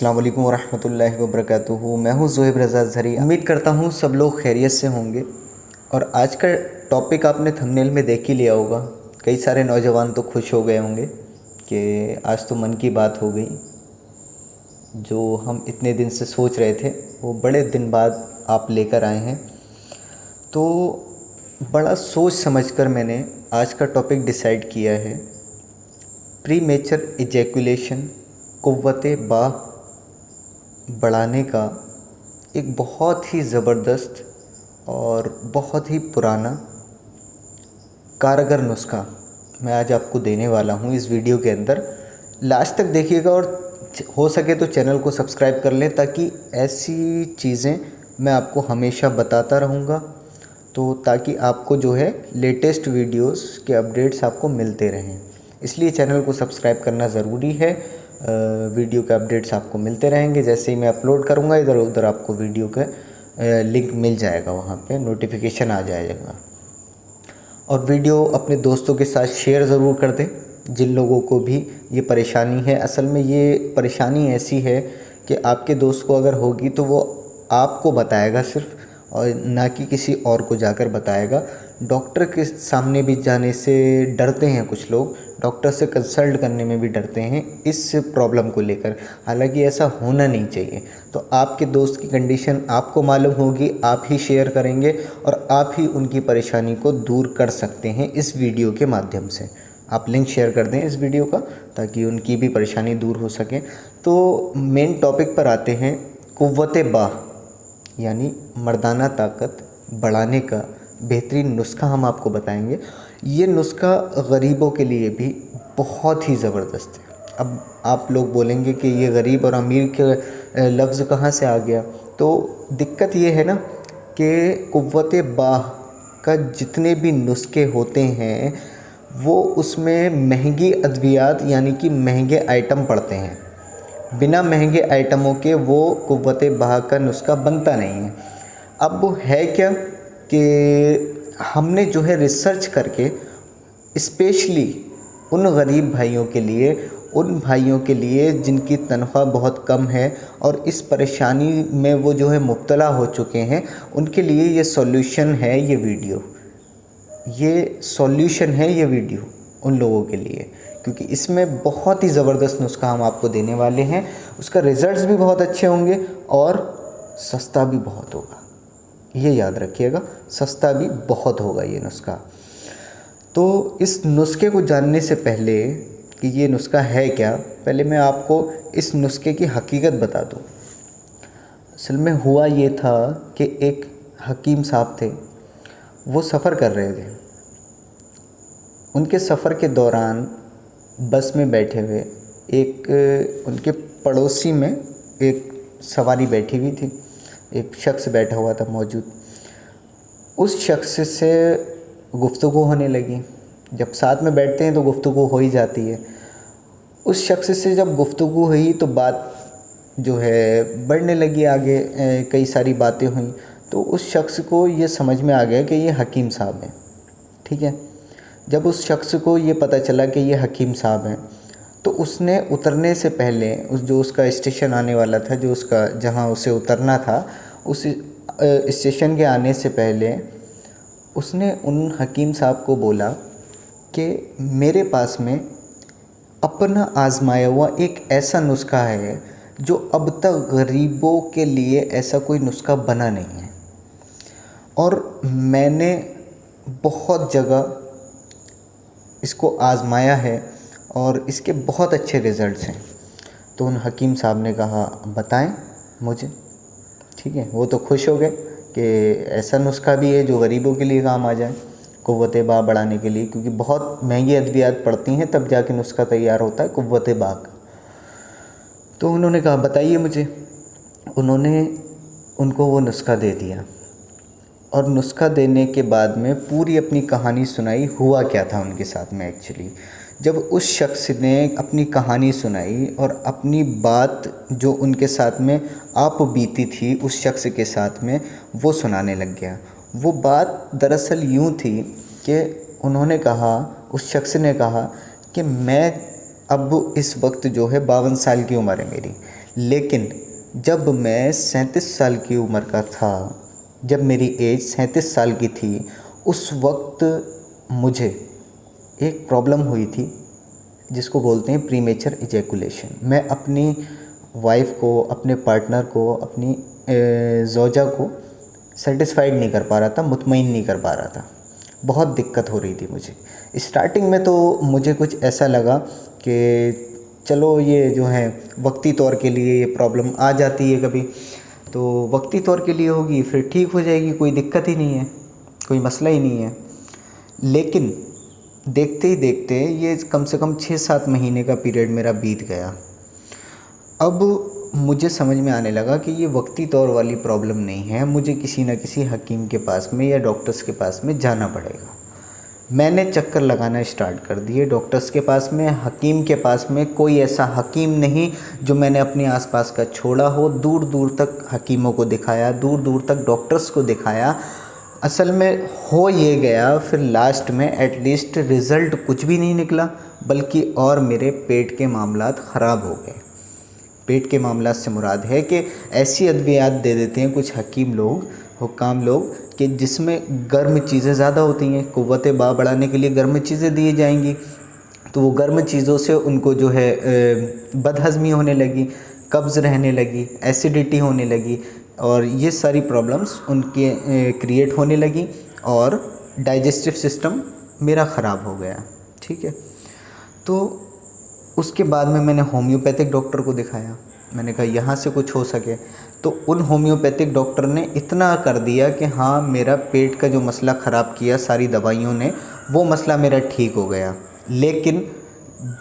अस्सलाम वालेकुम वरहमतुल्लाहि वबरकातुहू। मैं हूँ ज़ोहेब रज़ा ज़हरी। उम्मीद करता हूँ सब लोग खैरियत से होंगे। और आज का टॉपिक आपने थंबनेल में देख ही लिया होगा। कई सारे नौजवान तो खुश हो गए होंगे कि आज तो मन की बात हो गई। जो हम इतने दिन से सोच रहे थे वो बड़े दिन बाद आप लेकर आए हैं। तो बड़ा सोच समझकर मैंने आज का टॉपिक डिसाइड किया है। प्रीमेचर इजैकुलेशन, क़ुव्वते बाह बढ़ाने का एक बहुत ही ज़बरदस्त और बहुत ही पुराना कारगर नुस्खा मैं आज आपको देने वाला हूँ इस वीडियो के अंदर। लास्ट तक देखिएगा और हो सके तो चैनल को सब्सक्राइब कर लें, ताकि ऐसी चीज़ें मैं आपको हमेशा बताता रहूँगा। तो ताकि आपको जो है लेटेस्ट वीडियोस के अपडेट्स आपको मिलते रहें, इसलिए चैनल को सब्सक्राइब करना ज़रूरी है। वीडियो के अपडेट्स आपको मिलते रहेंगे। जैसे ही मैं अपलोड करूँगा इधर उधर आपको वीडियो का लिंक मिल जाएगा, वहाँ पे नोटिफिकेशन आ जाएगा। और वीडियो अपने दोस्तों के साथ शेयर ज़रूर कर दें जिन लोगों को भी ये परेशानी है। असल में ये परेशानी ऐसी है कि आपके दोस्त को अगर होगी तो वो आपको बताएगा सिर्फ, और ना कि किसी और को जाकर बताएगा। डॉक्टर के सामने भी जाने से डरते हैं कुछ लोग, डॉक्टर से कंसल्ट करने में भी डरते हैं इस प्रॉब्लम को लेकर। हालांकि ऐसा होना नहीं चाहिए। तो आपके दोस्त की कंडीशन आपको मालूम होगी, आप ही शेयर करेंगे और आप ही उनकी परेशानी को दूर कर सकते हैं इस वीडियो के माध्यम से। आप लिंक शेयर कर दें इस वीडियो का, ताकि उनकी भी परेशानी दूर हो सके। तो मेन टॉपिक पर आते हैं। क़ुव्वते बाह यानी मर्दाना ताकत बढ़ाने का बेहतरीन नुस्खा हम आपको बताएंगे। ये नुस्खा गरीबों के लिए भी बहुत ही ज़बरदस्त है। अब आप लोग बोलेंगे कि ये गरीब और अमीर के लफ्ज़ कहाँ से आ गया। तो दिक्कत ये है ना कि क़ुव्वते बाह का जितने भी नुस्खे होते हैं वो उसमें महंगी अद्वियात यानी कि महंगे आइटम पड़ते हैं। बिना महंगे आइटमों के वो क़ुव्वते बाह का नुस्खा बनता नहीं है। अब वो है क्या कि हमने जो है रिसर्च करके स्पेशली उन गरीब भाइयों के लिए, उन भाइयों के लिए जिनकी तनख्वाह बहुत कम है और इस परेशानी में वो जो है मुब्तला हो चुके हैं, उनके लिए ये सॉल्यूशन है। ये वीडियो, ये सॉल्यूशन है ये वीडियो उन लोगों के लिए, क्योंकि इसमें बहुत ही ज़बरदस्त नुस्खा हम आपको देने वाले हैं। उसका रिज़ल्ट्स भी बहुत अच्छे होंगे और सस्ता भी बहुत होगा। ये याद रखिएगा, सस्ता भी बहुत होगा ये नुस्खा। तो इस नुस्खे को जानने से पहले कि ये नुस्खा है क्या, पहले मैं आपको इस नुस्खे की हकीकत बता दूँ। असल में हुआ ये था कि एक हकीम साहब थे, वो सफ़र कर रहे थे। उनके सफ़र के दौरान बस में बैठे हुए एक उनके पड़ोसी में एक सवारी बैठी हुई थी, एक शख्स बैठा हुआ था मौजूद। उस शख्स से गुफ्तगू होने लगी। जब साथ में बैठते हैं तो गुफ्तगू हो ही जाती है। उस शख्स से जब गुफ्तगू हुई तो बात जो है बढ़ने लगी आगे, कई सारी बातें हुई। तो उस शख्स को ये समझ में आ गया कि ये हकीम साहब हैं। ठीक है, जब उस शख्स को ये पता चला कि ये हकीम साहब हैं, तो उसने उतरने से पहले जो उसका स्टेशन आने वाला था, जो उसका जहाँ उसे उतरना था, उस स्टेशन के आने से पहले उसने उन हकीम साहब को बोला कि मेरे पास में अपना आजमाया हुआ एक ऐसा नुस्खा है जो अब तक गरीबों के लिए ऐसा कोई नुस्खा बना नहीं है, और मैंने बहुत जगह इसको आज़माया है और इसके बहुत अच्छे रिज़ल्ट्स हैं। तो उन हकीम साहब ने कहा बताएं मुझे। ठीक है, वो तो खुश हो गए कि ऐसा नुस्खा भी है जो गरीबों के लिए काम आ जाए, क़ुव्वते बाह बढ़ाने के लिए, क्योंकि बहुत महंगी अद्वियात पड़ती हैं तब जाके नुस्खा तैयार होता है क़ुव्वते बाह का। तो उन्होंने कहा बताइए मुझे। उन्होंने उनको वो नुस्खा दे दिया, और नुस्खा देने के बाद में पूरी अपनी कहानी सुनाई। हुआ क्या था उनके साथ में एक्चुअली, जब उस शख्स ने अपनी कहानी सुनाई और अपनी बात जो उनके साथ में आप बीती थी उस शख्स के साथ में, वो सुनाने लग गया। वो बात दरअसल यूँ थी कि उन्होंने कहा, उस शख्स ने कहा कि मैं अब इस वक्त जो है 52 साल की उम्र है मेरी, लेकिन जब मैं 37 साल की उम्र का था, जब मेरी एज 37 साल की थी, उस वक्त मुझे एक प्रॉब्लम हुई थी जिसको बोलते हैं प्रीमेचर इजैकुलेशन। मैं अपनी वाइफ को, अपने पार्टनर को, अपनी ज़ौजा को सेटिस्फाइड नहीं कर पा रहा था, मुतमईन नहीं कर पा रहा था। बहुत दिक्कत हो रही थी मुझे। स्टार्टिंग में तो मुझे कुछ ऐसा लगा कि चलो ये जो है वक्ती तौर के लिए ये प्रॉब्लम आ जाती है कभी, तो वक्ती तौर के लिए होगी, फिर ठीक हो जाएगी, कोई दिक्कत ही नहीं है, कोई मसला ही नहीं है। लेकिन देखते ही देखते ये कम से कम 6-7 महीने का पीरियड मेरा बीत गया। अब मुझे समझ में आने लगा कि ये वक्ती तौर वाली प्रॉब्लम नहीं है, मुझे किसी न किसी हकीम के पास में या डॉक्टर्स के पास में जाना पड़ेगा। मैंने चक्कर लगाना स्टार्ट कर दिए डॉक्टर्स के पास में, हकीम के पास में। कोई ऐसा हकीम नहीं जो मैंने अपने आसपास का छोड़ा हो। दूर दूर तक हकीमों को दिखाया, दूर दूर तक डॉक्टर्स को दिखाया। असल में हो ये गया, फिर लास्ट में एटलीस्ट रिज़ल्ट कुछ भी नहीं निकला, बल्कि और मेरे पेट के मामलात ख़राब हो गए। पेट के मामलात से मुराद है कि ऐसी अद्वियात दे देते हैं कुछ हकीम लोग, हुक्काम लोग, कि जिसमें गर्म चीज़ें ज़्यादा होती हैं। क़ुव्वत बा बढ़ाने के लिए गर्म चीज़ें दी जाएंगी, तो वो गर्म चीज़ों से उनको जो है बदहज़मी होने लगी, कब्ज़ रहने लगी, एसिडिटी होने लगी, और ये सारी प्रॉब्लम्स उनके क्रिएट होने लगी, और डाइजेस्टिव सिस्टम मेरा ख़राब हो गया। ठीक है, तो उसके बाद में मैंने होम्योपैथिक डॉक्टर को दिखाया। मैंने कहा यहाँ से कुछ हो सके, तो उन होम्योपैथिक डॉक्टर ने इतना कर दिया कि हाँ, मेरा पेट का जो मसला ख़राब किया सारी दवाइयों ने, वो मसला मेरा ठीक हो गया। लेकिन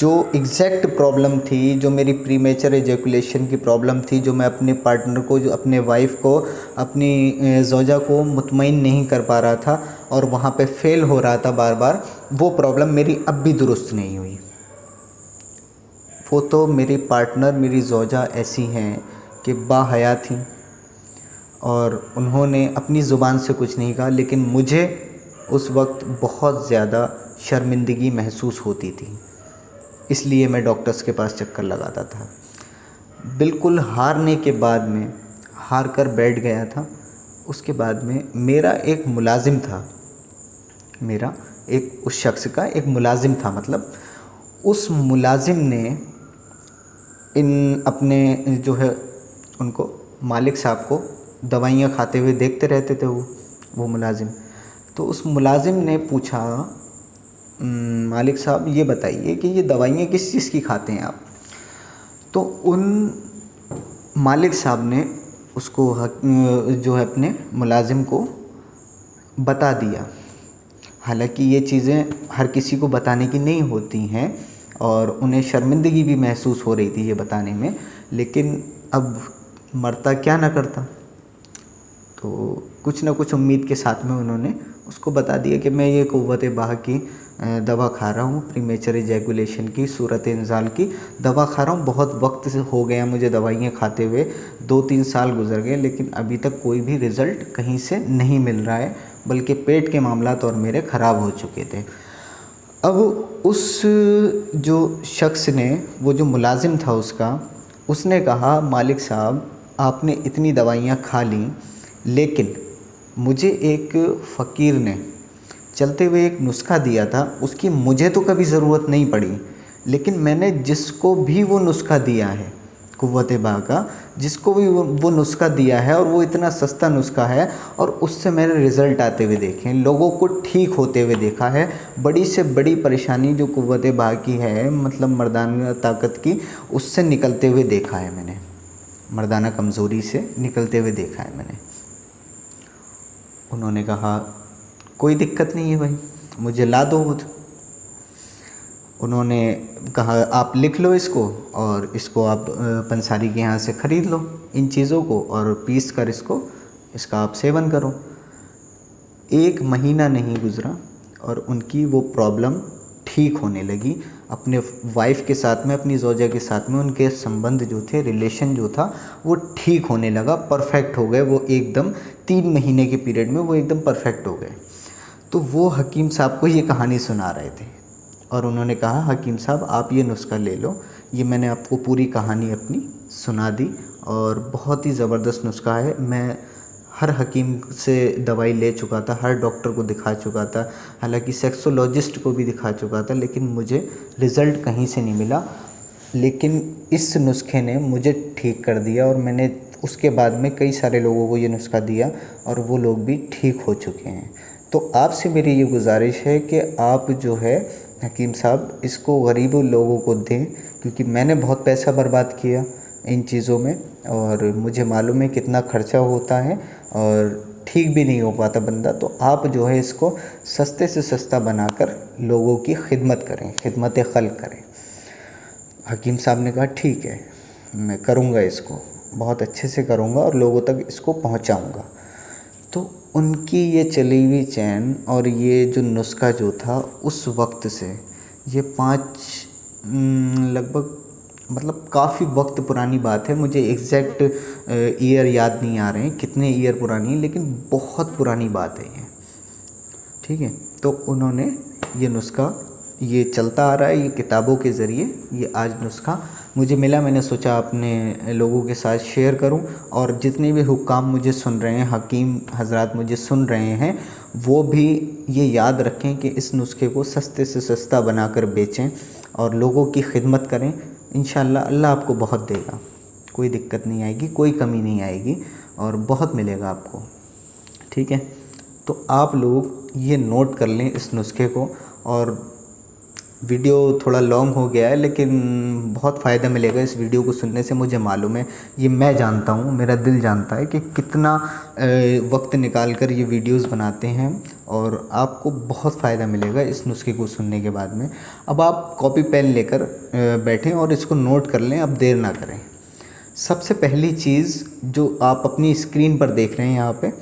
जो एग्जैक्ट प्रॉब्लम थी, जो मेरी प्रीमेचर एजैकुलेशन की प्रॉब्लम थी, जो मैं अपने पार्टनर को, जो अपने वाइफ को, अपनी ज़ौजा को मुतमईन नहीं कर पा रहा था और वहाँ पे फेल हो रहा था बार बार, वो प्रॉब्लम मेरी अब भी दुरुस्त नहीं हुई। वो तो मेरी पार्टनर, मेरी ज़ौजा ऐसी हैं कि बाहया थी, और उन्होंने अपनी ज़ुबान से कुछ नहीं कहा, लेकिन मुझे उस वक्त बहुत ज़्यादा शर्मिंदगी महसूस होती थी। इसलिए मैं डॉक्टर्स के पास चक्कर लगाता था। बिल्कुल हारने के बाद में, हार कर बैठ गया था। उसके बाद में मेरा एक मुलाजिम था, मेरा एक उस शख्स का एक मुलाजिम था, मतलब उस मुलाजिम ने इन अपने जो है उनको मालिक साहब को दवाइयाँ खाते हुए देखते रहते थे वो मुलाजिम। तो उस मुलाजिम ने पूछा, मालिक साहब ये बताइए कि ये दवाइयाँ किस चीज़ की खाते हैं आप? तो उन मालिक साहब ने उसको जो है अपने मुलाजिम को बता दिया। हालांकि ये चीज़ें हर किसी को बताने की नहीं होती हैं और उन्हें शर्मिंदगी भी महसूस हो रही थी ये बताने में, लेकिन अब मरता क्या ना करता। तो कुछ ना कुछ उम्मीद के साथ में उन्होंने उसको बता दिया कि मैं ये क़ुव्वत बाह की दवा खा रहा हूँ, प्रीमेचर इजैकुलेशन की, सूरत इंजाल की दवा खा रहा हूँ। बहुत वक्त से हो गया मुझे दवाइयाँ खाते हुए, 2-3 साल गुजर गए, लेकिन अभी तक कोई भी रिज़ल्ट कहीं से नहीं मिल रहा है, बल्कि पेट के मामलात और मेरे ख़राब हो चुके थे। अब उस जो शख्स ने, वो जो मुलाजिम था उसका, उसने कहा, मालिक साहब आपने इतनी दवाइयाँ खा ली, लेकिन मुझे एक फ़कीर ने चलते हुए एक नुस्खा दिया था, उसकी मुझे तो कभी ज़रूरत नहीं पड़ी, लेकिन मैंने जिसको भी वो नुस्खा दिया है, क़ुव्वत बाह का जिसको भी वो नुस्खा दिया है, और वो इतना सस्ता नुस्खा है, और उससे मैंने रिज़ल्ट आते हुए देखे, लोगों को ठीक होते हुए देखा है। बड़ी से बड़ी परेशानी जो क़ुव्वत बाह की है, मतलब मर्दाना ताकत की, उससे निकलते हुए देखा है मैंने, मर्दाना कमज़ोरी से निकलते हुए देखा है मैंने। उन्होंने कहा कोई दिक्कत नहीं है भाई, मुझे ला दो खुद। उन्होंने कहा आप लिख लो इसको, और इसको आप पंसारी के यहाँ से ख़रीद लो इन चीज़ों को, और पीस कर इसका आप सेवन करो। 1 महीना नहीं गुज़रा और उनकी वो प्रॉब्लम ठीक होने लगी। अपने वाइफ के साथ में, अपनी ज़ौजा के साथ में उनके संबंध जो थे, रिलेशन जो था, वो ठीक होने लगा, परफेक्ट हो गए। वो एकदम 3 महीने के पीरियड में वो एकदम परफेक्ट हो गए। तो वो हकीम साहब को ये कहानी सुना रहे थे, और उन्होंने कहा, हकीम साहब आप ये नुस्खा ले लो, ये मैंने आपको पूरी कहानी अपनी सुना दी और बहुत ही ज़बरदस्त नुस्खा है। मैं हर हकीम से दवाई ले चुका था, हर डॉक्टर को दिखा चुका था, हालांकि सेक्सोलॉजिस्ट को भी दिखा चुका था, लेकिन मुझे रिज़ल्ट कहीं से नहीं मिला। लेकिन इस नुस्खे ने मुझे ठीक कर दिया और मैंने उसके बाद में कई सारे लोगों को ये नुस्खा दिया और वो लोग भी ठीक हो चुके हैं। तो आपसे मेरी ये गुजारिश है कि आप जो है हकीम साहब इसको गरीबों लोगों को दें, क्योंकि मैंने बहुत पैसा बर्बाद किया इन चीज़ों में और मुझे मालूम है कितना खर्चा होता है और ठीक भी नहीं हो पाता बंदा। तो आप जो है इसको सस्ते से सस्ता बनाकर लोगों की खिदमत करें, खिदमत खल्क़ करें। हकीम साहब ने कहा ठीक है, मैं करूँगा, इसको बहुत अच्छे से करूँगा और लोगों तक इसको पहुँचाऊँगा। तो उनकी ये चली हुई चैन और ये जो नुस्खा जो था उस वक्त से ये 5 लगभग मतलब काफ़ी वक्त पुरानी बात है, मुझे एग्जैक्ट ईयर याद नहीं आ रहे हैं कितने ईयर पुरानी है, लेकिन बहुत पुरानी बात है ये, ठीक है। तो उन्होंने ये नुस्खा, ये चलता आ रहा है, ये किताबों के ज़रिए ये आज नुस्खा मुझे मिला। मैंने सोचा अपने लोगों के साथ शेयर करूं और जितने भी हुक्काम मुझे सुन रहे हैं, हकीम हजरात मुझे सुन रहे हैं, वो भी ये याद रखें कि इस नुस्खे को सस्ते से सस्ता बनाकर बेचें और लोगों की खिदमत करें। इंशाअल्लाह अल्लाह आपको बहुत देगा, कोई दिक्कत नहीं आएगी, कोई कमी नहीं आएगी और बहुत मिलेगा आपको, ठीक है। तो आप लोग ये नोट कर लें इस नुस्खे को। और वीडियो थोड़ा लॉन्ग हो गया है, लेकिन बहुत फ़ायदा मिलेगा इस वीडियो को सुनने से, मुझे मालूम है, ये मैं जानता हूँ, मेरा दिल जानता है कि कितना वक्त निकाल कर ये वीडियोस बनाते हैं और आपको बहुत फ़ायदा मिलेगा इस नुस्खे को सुनने के बाद में। अब आप कॉपी पेन लेकर बैठें और इसको नोट कर लें, अब देर ना करें। सबसे पहली चीज़ जो आप अपनी स्क्रीन पर देख रहे हैं यहाँ पे,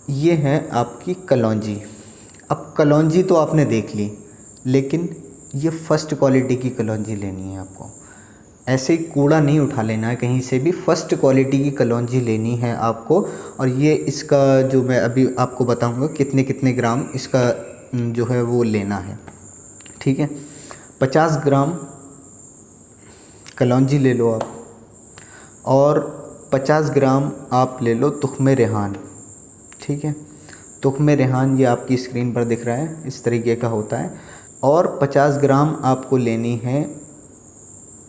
ये है आपकी कलौंजी। अब कलौंजी तो आपने देख ली, लेकिन ये फ़र्स्ट क्वालिटी की कलौंजी लेनी है आपको। ऐसे ही कूड़ा नहीं उठा लेना है कहीं से भी, फ़र्स्ट क्वालिटी की कलौंजी लेनी है आपको। और ये इसका जो मैं अभी आपको बताऊंगा कितने कितने ग्राम इसका जो है वो लेना है, ठीक है। 50 ग्राम कलौंजी ले लो आप और 50 ग्राम आप ले लो तुख्मे रेहान, ठीक है। तुख्मे रेहान ये आपकी स्क्रीन पर दिख रहा है, इस तरीके का होता है। और 50 ग्राम आपको लेनी है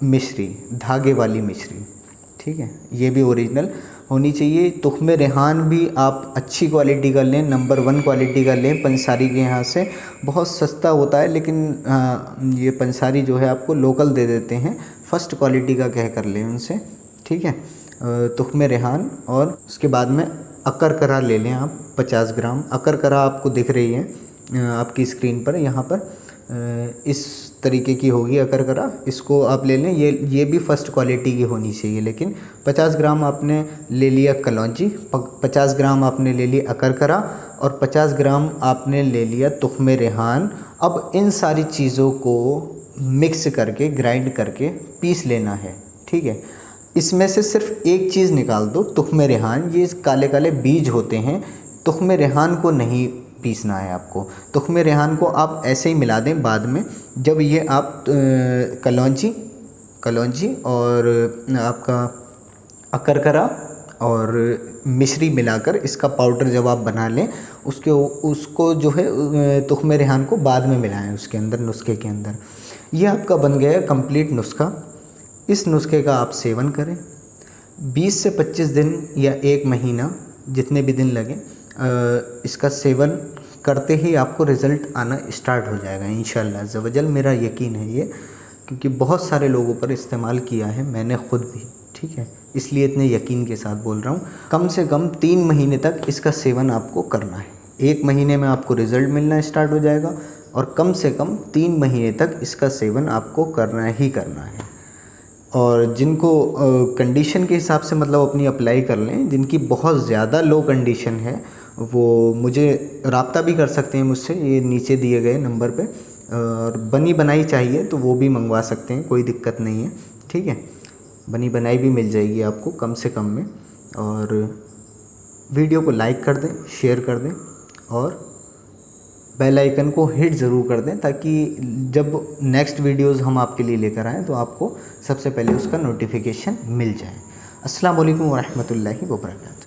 मिश्री, धागे वाली मिश्री, ठीक है, ये भी ओरिजिनल होनी चाहिए। तुख्मे रेहान भी आप अच्छी क्वालिटी का लें, नंबर 1 क्वालिटी का लें पंसारी के यहाँ से, बहुत सस्ता होता है, लेकिन ये पंसारी जो है आपको लोकल दे देते हैं, फ़र्स्ट क्वालिटी का कह कर लें उनसे, ठीक है। तुख्मे रेहान और उसके बाद में अकरकरा ले लें आप 50 ग्राम। अकरकरा आपको दिख रही है आपकी स्क्रीन पर, यहाँ पर इस तरीके की होगी अकरकरा, इसको आप ले लें। ये भी फ़र्स्ट क्वालिटी की होनी चाहिए। लेकिन 50 ग्राम आपने ले लिया कलौंजी, 50 ग्राम आपने ले लिया अकरकरा और 50 ग्राम आपने ले लिया तुख्मे रेहान। अब इन सारी चीज़ों को मिक्स करके, ग्राइंड करके पीस लेना है, ठीक है। इसमें से सिर्फ एक चीज़ निकाल दो, तुख्मे रेहान, ये काले काले बीज होते हैं, तुख्मे रेहान को नहीं पीसना है आपको। तुख्मे रेहान को आप ऐसे ही मिला दें बाद में, जब ये आप कलौंजी और आपका अकरकरा और मिश्री मिलाकर इसका पाउडर जब आप बना लें, उसको जो है तुख्मे रेहान को बाद में मिलाएं उसके अंदर, नुस्खे के अंदर। ये आपका बन गया कंप्लीट नुस्खा। इस नुस्खे का आप सेवन करें 20 से 25 दिन या 1 महीना, जितने भी दिन लगे, इसका सेवन करते ही आपको रिज़ल्ट आना स्टार्ट हो जाएगा इंशाअल्लाह अज़्ज़ व जल। मेरा यकीन है ये, क्योंकि बहुत सारे लोगों पर इस्तेमाल किया है मैंने ख़ुद भी, ठीक है, इसलिए इतने यकीन के साथ बोल रहा हूँ। कम से कम 3 महीने तक इसका सेवन आपको करना है। 1 महीने में आपको रिज़ल्ट मिलना स्टार्ट हो जाएगा और कम से कम 3 महीने तक इसका सेवन आपको करना ही करना है। और जिनको कंडीशन के हिसाब से मतलब अपनी अप्लाई कर लें, जिनकी बहुत ज़्यादा लो कंडीशन है वो मुझे रब्ता भी कर सकते हैं मुझसे, ये नीचे दिए गए नंबर पे। और बनी बनाई चाहिए तो वो भी मंगवा सकते हैं, कोई दिक्कत नहीं है, ठीक है। बनी बनाई भी मिल जाएगी आपको कम से कम में। और वीडियो को लाइक कर दें, शेयर कर दें और बेल आइकन को हिट ज़रूर कर दें, ताकि जब नेक्स्ट वीडियोज़ हम आपके लिए लेकर आएँ तो आपको सबसे पहले उसका नोटिफिकेशन मिल जाए। अस्सलाम वालेकुम वरहमतुल्लाहि वबरकातुहू।